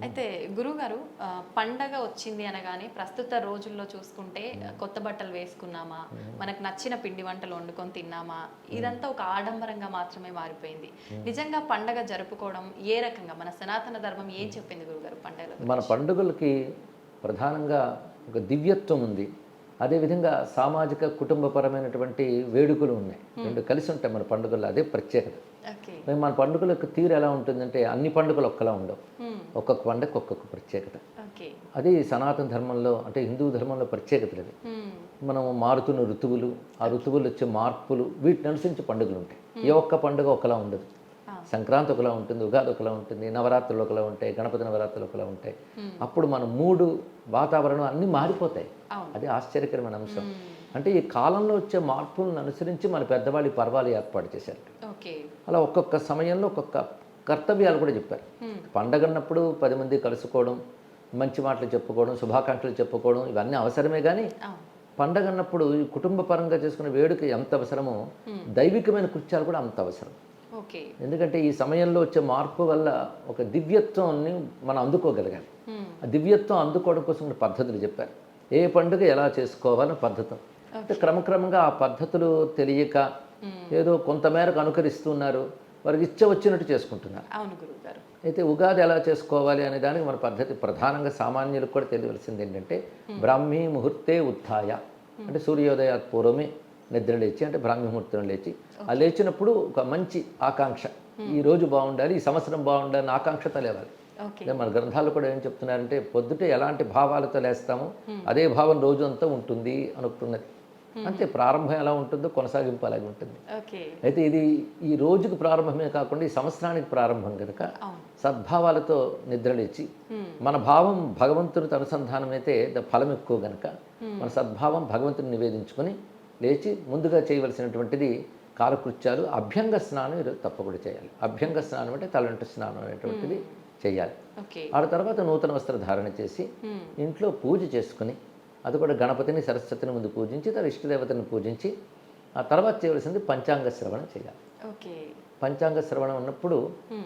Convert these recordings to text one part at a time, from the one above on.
అయితే గురువుగారు పండగ వచ్చింది అనగానే ప్రస్తుత రోజుల్లో చూసుకుంటే కొత్త బట్టలు వేసుకున్నామా, మనకు నచ్చిన పిండి వంటలు వండుకొని తిన్నామా, ఇదంతా ఒక ఆడంబరంగా మాత్రమే మారిపోయింది. నిజంగా పండగ జరుపుకోవడం ఏ రకంగా మన సనాతన ధర్మం ఏం చెప్పింది గురువుగారు పండగల మన పండుగలకి ప్రధానంగా ఒక దివ్యత్వం ఉంది. అదేవిధంగా సామాజిక కుటుంబపరమైనటువంటి వేడుకలు ఉన్నాయి. రెండు కలిసి ఉంటాయి మన పండుగల్లో. అదే ప్రత్యేకత. మేము మన పండుగల యొక్క తీరు ఎలా ఉంటుందంటే అన్ని పండుగలు ఒక్కలా ఉండవు. ఒక్కొక్క పండుగ ఒక్కొక్క ప్రత్యేకత. అది సనాతన ధర్మంలో అంటే హిందూ ధర్మంలో ప్రత్యేకతలు అది. మనం మారుతున్న ఋతువులు, ఆ ఋతువులు వచ్చే మార్పులు, వీటిని అనుసరించి పండుగలు ఉంటాయి. ఏ ఒక్క పండుగ ఒకలా ఉండదు. సంక్రాంతి ఒకలా ఉంటుంది, ఉగాది ఒకలా ఉంటుంది, నవరాత్రులు ఒకలా ఉంటాయి, గణపతి నవరాత్రులు ఒకలా ఉంటాయి. అప్పుడు మన మూడు వాతావరణం అన్నీ మారిపోతాయి. అది ఆశ్చర్యకరమైన అంశం. అంటే ఈ కాలంలో వచ్చే మార్పులను అనుసరించి మన పెద్దవాళ్ళు పర్వాలు ఏర్పాటు చేశారు. అలా ఒక్కొక్క సమయంలో ఒక్కొక్క కర్తవ్యాలు కూడా చెప్పారు. పండగ అన్నప్పుడు 10 మంది కలుసుకోవడం, మంచి మాటలు చెప్పుకోవడం, శుభాకాంక్షలు చెప్పుకోవడం ఇవన్నీ అవసరమే. కానీ పండగ అన్నప్పుడు ఈ కుటుంబ పరంగా చేసుకునే వేడుక ఎంత అవసరమో దైవికమైన కృత్యాలు కూడా అంత అవసరం. ఎందుకంటే ఈ సమయంలో వచ్చే మార్పు వల్ల ఒక దివ్యత్వాన్ని మనం అందుకోగలగాలి. ఆ దివ్యత్వం అందుకోవడం కోసం పద్ధతులు చెప్పారు. ఏ పండుగ ఎలా చేసుకోవాలని పద్ధతులు అంటే క్రమక్రమంగా ఆ పద్ధతులు తెలియక ఏదో కొంతమేరకు అనుకరిస్తున్నారు, వారికి ఇచ్చ వచ్చినట్టు చేసుకుంటున్నారు. అయితే ఉగాది ఎలా చేసుకోవాలి అనే దానికి మన పద్ధతి ప్రధానంగా సామాన్యులకు కూడా తెలియవలసింది ఏంటంటే బ్రాహ్మీ ముహూర్తే ఉత్థాయ అంటే సూర్యోదయాత్ పూర్వమే నిద్ర లేచి అంటే బ్రాహ్మీ ముహూర్తం లేచి ఆ లేచినప్పుడు ఒక మంచి ఆకాంక్ష, ఈ రోజు బాగుండాలి, ఈ సంవత్సరం బాగుండాలని ఆకాంక్షతో లేవాలి. మన గ్రంథాలు కూడా ఏం చెప్తున్నారంటే పొద్దుటే ఎలాంటి భావాలతో లేస్తామో అదే భావం రోజు అంతా ఉంటుంది అనుకుంటున్నది. అంతే ప్రారంభం ఎలా ఉంటుందో కొనసాగింపు అలాగే ఉంటుంది. అయితే ఇది ఈ రోజుకు ప్రారంభమే కాకుండా ఈ సంవత్సరానికి ప్రారంభం కనుక సద్భావాలతో నిద్రలేచి మన భావం భగవంతునితో అనుసంధానం అయితే ఫలం ఎక్కువ కనుక మన సద్భావం భగవంతుని నివేదించుకొని లేచి ముందుగా చేయవలసినటువంటిది కాలకృత్యాలు. అభ్యంగ స్నానం ఈరోజు తప్పకుండా చేయాలి. అభ్యంగ స్నానం అంటే తలంటు స్నానం అనేటువంటిది చేయాలి. ఆ తర్వాత నూతన వస్త్రధారణ చేసి ఇంట్లో పూజ చేసుకుని, అది కూడా గణపతిని సరస్వతిని ముందు పూజించి తన ఇష్టదేవతని పూజించి ఆ తర్వాత చేయవలసింది పంచాంగ శ్రవణం చేయాలి. పంచాంగ శ్రవణం ఉన్నప్పుడు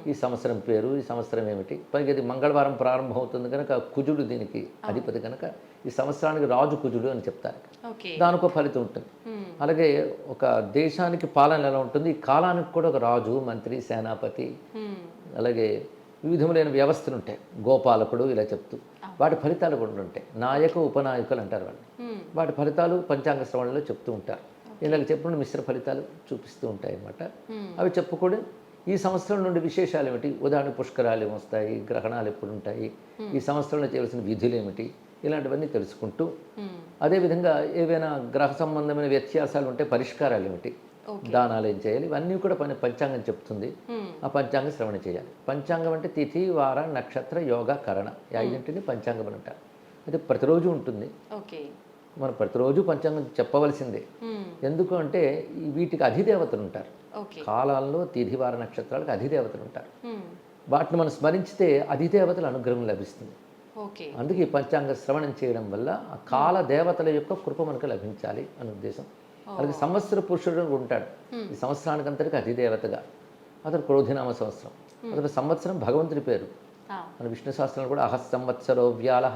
ఈ సంవత్సరం పేరు, ఈ సంవత్సరం ఏమిటి, పైగా ఇది మంగళవారం ప్రారంభం అవుతుంది కనుక కుజుడు దీనికి అధిపతి కనుక ఈ సంవత్సరానికి రాజు కుజుడు అని చెప్తారు. దానికి ఒక ఫలితం ఉంటుంది. అలాగే ఒక దేశానికి పాలన ఎలా ఉంటుంది, ఈ కాలానికి కూడా ఒక రాజు, మంత్రి, సేనాపతి, అలాగే వివిధములైన వ్యవస్థలు ఉంటాయి. గోపాలకుడు ఇలా చెప్తూ వాటి ఫలితాలు కూడా ఉంటాయి. నాయక ఉపనాయకులు అంటారు వాళ్ళు. వాటి ఫలితాలు పంచాంగ శ్రవణంలో చెప్తూ ఉంటారు. ఇలాగ చెప్పిన మిశ్ర ఫలితాలు చూపిస్తూ ఉంటాయి అన్నమాట. అవి చెప్పుకోవడం ఈ సంవత్సరం నుండి విశేషాలు ఏమిటి, ఉదాహరణ పుష్కరాలు ఏమొస్తాయి, గ్రహణాలు ఎప్పుడు ఉంటాయి, ఈ సంవత్సరంలో చేయవలసిన విధులు ఏమిటి, ఇలాంటివన్నీ తెలుసుకుంటూ అదేవిధంగా ఏవైనా గ్రహ సంబంధమైన వ్యత్యాసాలు ఉంటే పరిష్కారాలు ఏమిటి, దానాలు ఏం చేయాలి, ఇవన్నీ కూడా పంచాంగం చెప్తుంది. ఆ పంచాంగ శ్రవణ చేయాలి. పంచాంగం అంటే తిథి, వార, నక్షత్ర, యోగ, కరణ ఈ ఐదింటిని పంచాంగం అని అంటారు. అది ప్రతిరోజు ఉంటుంది. మనం ప్రతిరోజు పంచాంగం చెప్పవలసిందే. ఎందుకు అంటే వీటికి అధిదేవతలు ఉంటారు. కాలాల్లో తిథి, వార, నక్షత్రాలకు అధిదేవతలు ఉంటారు. వాటిని మనం స్మరించితే అధిదేవతల అనుగ్రహం లభిస్తుంది. అందుకే ఈ పంచాంగ శ్రవణం చేయడం వల్ల ఆ కాల దేవతల యొక్క కృప మనకు లభించాలి అనే ఉద్దేశం. అలాగే సంవత్సర పురుషుడు ఉంటాడు. ఈ సంవత్సరానికి అంతటికి అధిదేవతగా అతను క్రోధినామ సంవత్సరం. అతను సంవత్సరం భగవంతుడి పేరు. మన విష్ణు శాస్త్రంలో కూడా అహ సంవత్సరో వ్యాల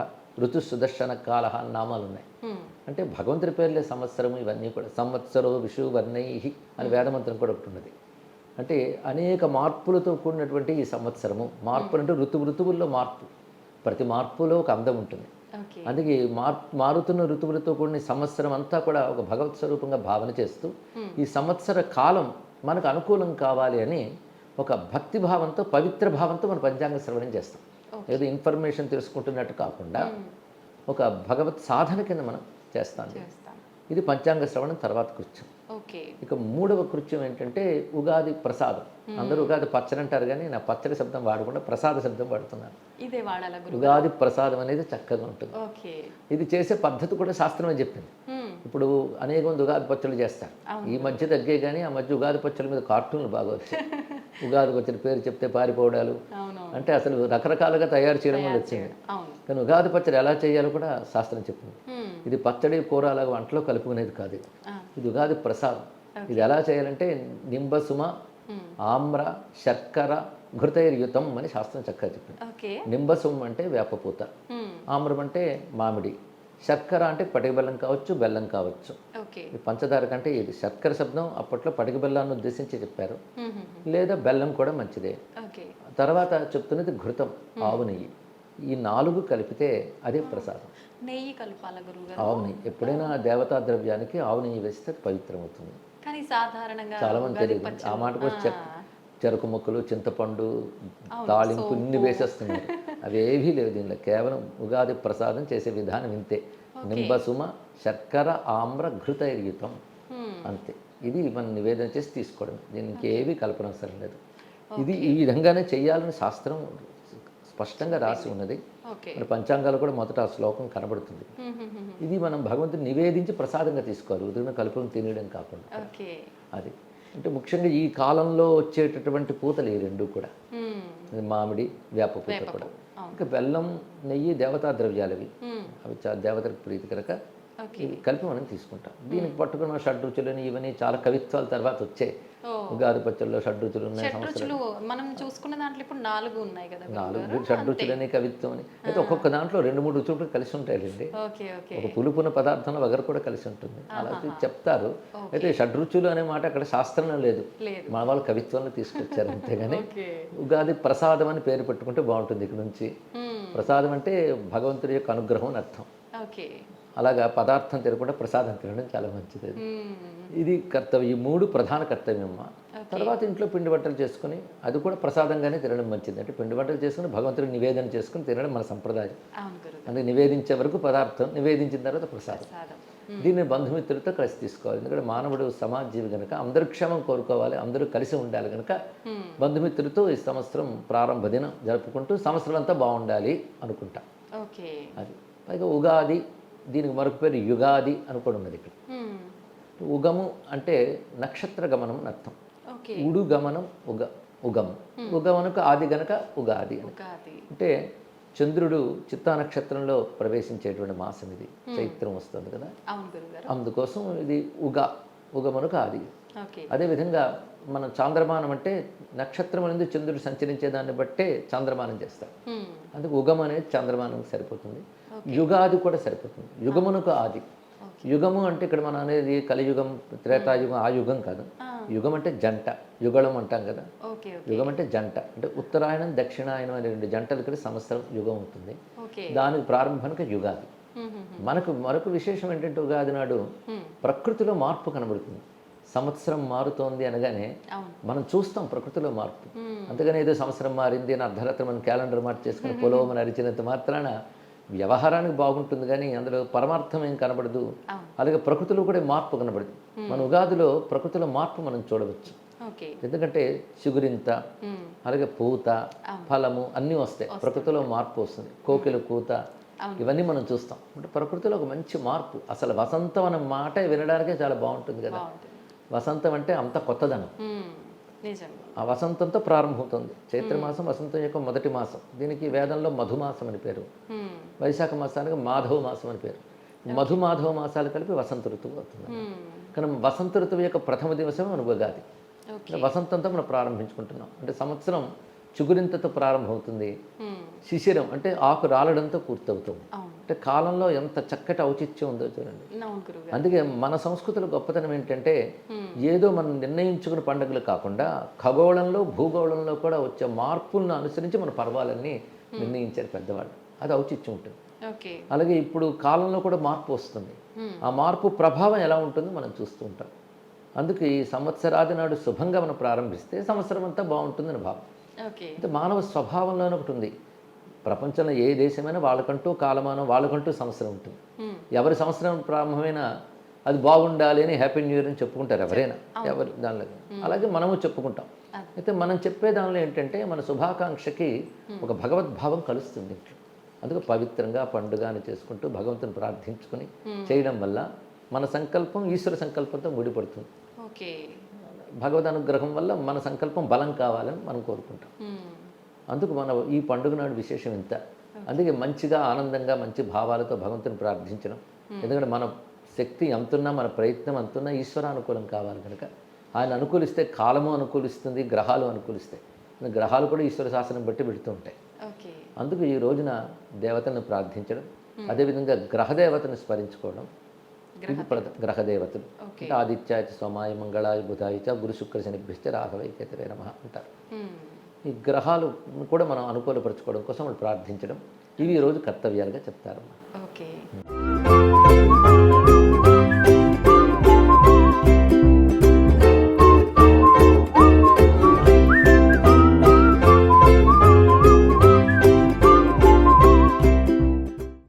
ఋతు సుదర్శన కాల నామాలు ఉన్నాయి. అంటే భగవంతుడి పేర్లే సంవత్సరము. ఇవన్నీ కూడా సంవత్సరో విషు వర్ణై అని వేదమంత్రం కూడా ఒకటి ఉన్నది. అంటే అనేక మార్పులతో కూడినటువంటి ఈ సంవత్సరము. మార్పులు అంటే ఋతువుల్లో మార్పు, ప్రతి మార్పులో ఒక అందం ఉంటుంది. అందుకే మారుతున్న ఋతువులతో కూడిన సంవత్సరం అంతా కూడా ఒక భగవత్ స్వరూపంగా భావన చేస్తూ ఈ సంవత్సర కాలం మనకు అనుకూలం కావాలి అని ఒక భక్తి భావంతో, పవిత్ర భావంతో మనం పంచాంగ శ్రవణం చేస్తాం. ఏదో ఇన్ఫర్మేషన్ తెలుసుకుంటున్నట్టు కాకుండా ఒక భగవత్ సాధన కింద మనం చేస్తాం. ఇది పంచాంగ శ్రవణం తర్వాత కృత్యం. ఇక మూడవ కృత్యం ఏంటంటే ఉగాది ప్రసాదం. అందరూ ఉగాది పచ్చడి అంటారు, కానీ నా పచ్చడి శబ్దం వాడకుండా ప్రసాద శబ్దం వాడుతున్నాను. ఉగాది ప్రసాదం అనేది చక్కగా ఉంటుంది. ఇది చేసే పద్ధతి కూడా శాస్త్రమే చెప్పింది. ఇప్పుడు అనేక మంది ఉగాది పచ్చళ్ళు చేస్తారు. ఈ మధ్య తగ్గే, కానీ ఆ మధ్య ఉగాది పచ్చళ్ళ మీద కార్టూన్లు బాగా వచ్చాయి. ఉగాదికి వచ్చిన పేరు చెప్తే పారిపోవడాలు, అంటే అసలు రకరకాలుగా తయారు చేయడం వల్ల వచ్చింది. కానీ ఉగాది పచ్చడి ఎలా చేయాలో కూడా శాస్త్రం చెప్పింది. ఇది పచ్చడి కూర అలాగా వంటలో కలుపుకునేది కాదు. ఇది ఉగాది ప్రసాదం. ఇది ఎలా చేయాలంటే నింబసుమ, ఆమ్ర, శర్కర, ఘృతైర్యుతం అని శాస్త్రం చక్కగా చెప్పింది. ఓకే. నింబసం అంటే వేపపూత, ఆమ్రం అంటే మామిడి, శర్కర అంటే పటిక బెల్లం కావచ్చు, బెల్లం కావచ్చు. ఓకే. ఈ పంచదార కంటే ఇది శర్కర శబ్దం అప్పట్లో పటిక బెల్లాన్ని ఉద్దేశించి చెప్పారు, లేదా బెల్లం కూడా మంచిదే. ఓకే. తర్వాత చెప్తున్నది ఘృతం, ఆవు నెయ్యి. ఈ 4 కలిపితే అదే ప్రసాదం. నెయ్యి కలపాల గురువుగారు? ఆవు నెయ్యి ఎప్పుడైనా దేవతా ద్రవ్యానికి ఆవు నెయ్యి వేస్తే అది పవిత్రమవుతుంది. కానీ సాధారణంగా చాలా మంది తెలియదు ఆ మాట కూడా. చెరుకు ముక్కలు, చింతపండు, తాలింపు ఇన్ని వేసేస్తున్నారు. అవి ఏవీ లేవు దీనిలో. కేవలం ఉగాది ప్రసాదం చేసే విధానం ఇంతే. నింబసుమ శర్కర ఆమ్ర ఘృతైర్యుతం అంతే. ఇది మనం నివేదన చేసి తీసుకోవడం, దీనికి ఏవి కల్పన అవసరం లేదు. ఇది ఈ విధంగానే చెయ్యాలని శాస్త్రం స్పష్టంగా రాసి ఉన్నది. మరి పంచాంగాలు కూడా మొదట ఆ శ్లోకం కనబడుతుంది. ఇది మనం భగవంతుని నివేదించి ప్రసాదంగా తీసుకోవాలి, ఉదయం కలుపుకొని తినడం కాకుండా. అది అంటే ముఖ్యంగా ఈ కాలంలో వచ్చేటటువంటి పూతలు ఈ రెండు కూడా, మామిడి, వేప పూత కూడా. ఇంకా బెల్లం, నెయ్యి దేవతా ద్రవ్యాలు అవి, అవి దేవతలకు ప్రీతి కనుక ఇవి కలిపి మనం తీసుకుంటాం. దీనికి పట్టుకున్న షడ్రుచులని ఇవన్నీ చాలా కవిత్వాల తర్వాత వచ్చాయి. ఉగాది పచ్చళ్ళలో షడ్రుచులు ఉన్నాయి. షడ్రుచులు మనం చూసుకున్న దాంట్లో ఇప్పుడు 4 ఉన్నాయి కదా. 4 షడ్రుచులని, కవిత్వం అని. అయితే ఒక్కొక్క దాంట్లో 2-3 రుచులు కలిసి ఉంటాయండి. ఒక పులుపున పదార్థంలో వగరు కూడా కలిసి ఉంటుంది, అలా చెప్తారు. అయితే షడ్రుచులు అనే మాట అక్కడ శాస్త్రంలో లేదు, మన వాళ్ళు కవిత్వంలో తీసుకొచ్చారు అంతేగాని. ఉగాది ప్రసాదం అని పేరు పెట్టుకుంటే బాగుంటుంది ఇక్కడ నుంచి. ప్రసాదం అంటే భగవంతుడి యొక్క అనుగ్రహం అని అర్థం. అలాగా పదార్థం తినకుండా ప్రసాదం తినడం చాలా మంచిది. ఇది కర్తవ్యం, ఈ 3 ప్రధాన కర్తవ్యమ్మ. తర్వాత ఇంట్లో పిండి వంటలు చేసుకుని అది కూడా ప్రసాదంగానే తినడం మంచిది. అంటే పిండి వంటలు చేసుకుని భగవంతుడికి నివేదన చేసుకుని తినడం మన సంప్రదాయం. అందుకే నివేదించే వరకు పదార్థం, నివేదించిన తర్వాత ప్రసాదం. దీన్ని బంధుమిత్రులతో కలిసి తీసుకోవాలి. ఎందుకంటే మానవుడు సమాజీవి కనుక అందరూ క్షేమం కోరుకోవాలి, అందరూ కలిసి ఉండాలి కనుక బంధుమిత్రులతో ఈ సంవత్సరం ప్రారంభ దినం జరుపుకుంటూ సంవత్సరం అంతా బాగుండాలి అనుకుంటా. అది పైగా ఉగాది, దీనికి మరొక పేరు యుగాది అని కూడా ఉన్నది ఇక్కడ. ఉగము అంటే నక్షత్ర గమనం అని అర్థం. ఉడు గమనం ఉగం. ఉగమనకు ఆది గనక ఉగాది అని. అంటే చంద్రుడు చిత్తా నక్షత్రంలో ప్రవేశించేటువంటి మాసం ఇది. చైత్రం వస్తుంది కదా, అందుకోసం ఇది ఉగమనకు ఆది. అదేవిధంగా మనం చాంద్రమానం అంటే నక్షత్రం అనేది చంద్రుడు సంచరించే దాన్ని బట్టే చాంద్రమానం చేస్తాం. అందుకు ఉగం అనేది చంద్రమానం సరిపోతుంది. యుగాది కూడా సరిపోతుంది. యుగమునకు ఆది. యుగము అంటే ఇక్కడ మనం అనేది కలియుగం, త్రేతాయుగం, ఆ యుగం కాదు. యుగం అంటే జంట, యుగళం అంటాం కదా. యుగం అంటే జంట, అంటే ఉత్తరాయణం, దక్షిణాయనం అనే 2 జంటలు ఇక్కడ సంవత్సరం యుగం అవుతుంది. దానికి ప్రారంభానికి యుగాది. మనకు మరొక విశేషం ఏంటంటే ఉగాది నాడు ప్రకృతిలో మార్పు కనబడుతుంది. సంవత్సరం మారుతోంది అనగానే మనం చూస్తాం ప్రకృతిలో మార్పు. అంతగానే ఏదో సంవత్సరం మారింది అని అర్ధరాత్రి మనం క్యాలెండర్ మార్చేసుకుని పొలవమని అరిచినంత మాత్రాన వ్యవహారానికి బాగుంటుంది కానీ అందులో పరమార్థం ఏం కనబడదు. అలాగే ప్రకృతిలో కూడా మార్పు కనబడదు. మన ఉగాదిలో ప్రకృతిలో మార్పు మనం చూడవచ్చు. ఎందుకంటే చిగురింత, అలాగే పూత, ఫలము అన్నీ వస్తాయి. ప్రకృతిలో మార్పు వస్తుంది. కోకిల కూత ఇవన్నీ మనం చూస్తాం. అంటే ప్రకృతిలో ఒక మంచి మార్పు. అసలు వసంతం అనే మాట వినడానికే చాలా బాగుంటుంది కదా. వసంతం అంటే అంత కొత్తదనం. ఆ వసంతంతో ప్రారంభమవుతుంది. చైత్రమాసం వసంతం యొక్క మొదటి మాసం. దీనికి వేదంలో మధుమాసం అని పేరు. వైశాఖ మాసానికి మాధవ మాసం అని పేరు. మధుమాధవ మాసాలు కలిపి వసంత ఋతువు అవుతుంది. కానీ వసంత ఋతువు యొక్క ప్రథమ దివసం మన ఉగాది. వసంతంతో మనం ప్రారంభించుకుంటున్నాం. అంటే సంవత్సరం చిగురింతతో ప్రారంభమవుతుంది. శిశిరం అంటే ఆకు రాలడంతో పూర్తవుతుంది. అంటే కాలంలో ఎంత చక్కటి ఔచిత్యం ఉందో చూడండి. అందుకే మన సంస్కృతిలో గొప్పతనం ఏంటంటే ఏదో మనం నిర్ణయించుకున్న పండుగలు కాకుండా ఖగోళంలో, భూగోళంలో కూడా వచ్చే మార్పులను అనుసరించి మన పర్వాలన్నీ నిర్ణయించారు పెద్దవాళ్ళు. అది ఔచిత్యం ఉంటుంది. అలాగే ఇప్పుడు కాలంలో కూడా మార్పు వస్తుంది. ఆ మార్పు ప్రభావం ఎలా ఉంటుందో మనం చూస్తూ ఉంటాం. అందుకే ఈ సంవత్సరాది నాడు శుభంగా మనం ప్రారంభిస్తే సంవత్సరం అంతా బాగుంటుందని భావం. అంటే మానవ స్వభావంలోనే ఒకటి ఉంది. ప్రపంచంలో ఏ దేశమైనా వాళ్ళకంటూ కాలమానం, వాళ్ళకంటూ సంవత్సరం ఉంటుంది. ఎవరి సంవత్సరం ప్రారంభమైనా అది బాగుండాలి అని హ్యాపీ న్యూ ఇయర్ అని చెప్పుకుంటారు ఎవరైనా, ఎవరు దానిలో. అలాగే మనము చెప్పుకుంటాం. అయితే మనం చెప్పే దానిలో ఏంటంటే మన శుభాకాంక్షకి ఒక భగవద్భావం కలుస్తుంది ఇంట్లో. అందుకు పవిత్రంగా పండుగ అని చేసుకుంటూ భగవంతుని ప్రార్థించుకుని చేయడం వల్ల మన సంకల్పం ఈశ్వర సంకల్పంతో ముడిపడుతుంది. భగవద్ అనుగ్రహం వల్ల మన సంకల్పం బలం కావాలని మనం కోరుకుంటాం. అందుకు మన ఈ పండుగ నాడు విశేషం ఇంత. అందుకే మంచిగా ఆనందంగా మంచి భావాలతో భగవంతుని ప్రార్థించడం. ఎందుకంటే మన శక్తి ఎంతున్నా, మన ప్రయత్నం అంతున్నా ఈశ్వరానుకూలం కావాలి కనుక ఆయన అనుకూలిస్తే కాలము అనుకూలిస్తుంది, గ్రహాలు అనుకూలిస్తాయి. గ్రహాలు కూడా ఈశ్వర శాసనం బట్టి పెడుతూ ఉంటాయి. ఓకే. అందుకు ఈ రోజున దేవతలను ప్రార్థించడం, అదేవిధంగా గ్రహదేవతను స్మరించుకోవడం. ఇవి గ్రహదేవతలు అంటే ఆదిత్యాయ సోమాయ మంగళాయ బుధాయ చ గురు శుక్ర శనిభ్యశ్చ రాఘవై కేతవే నమః అంటారు. ఈ గ్రహాలు కూడా మనం అనుకూలపరచుకోవడం కోసం వాళ్ళు ప్రార్థించడం, ఇవి ఈరోజు కర్తవ్యాలుగా చెప్తారు. ఓకే.